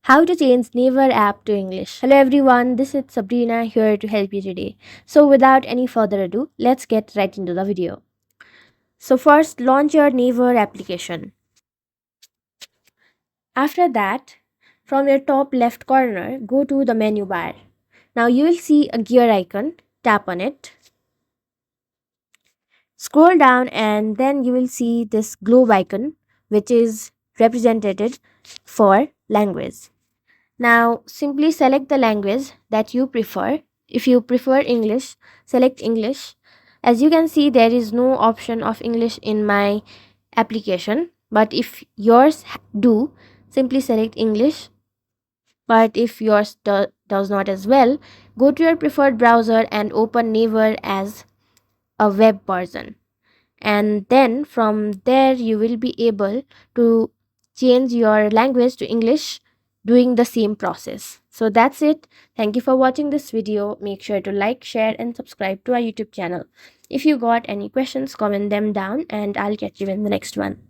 How to change Naver app to English. Hello everyone, this is Sabrina here to help you today. So without any further ado, let's get right into the video. So first, launch your Naver application. After that, from your top left corner, go to the menu bar. Now you will see a gear icon, tap on it. Scroll down and then you will see this globe icon which is represented for language. Now simply select the language that you prefer. If you prefer English, select English. As you can see, there is no option of English in my application, but if yours do, simply select English. But if yours does not as well, go to your preferred browser and open Naver as a web version, and then from there you will be able to change your language to English doing the same process. So that's it. Thank you for watching this video. Make sure to like, share and subscribe to our YouTube channel. If you got any questions, comment them down and I'll catch you in the next one.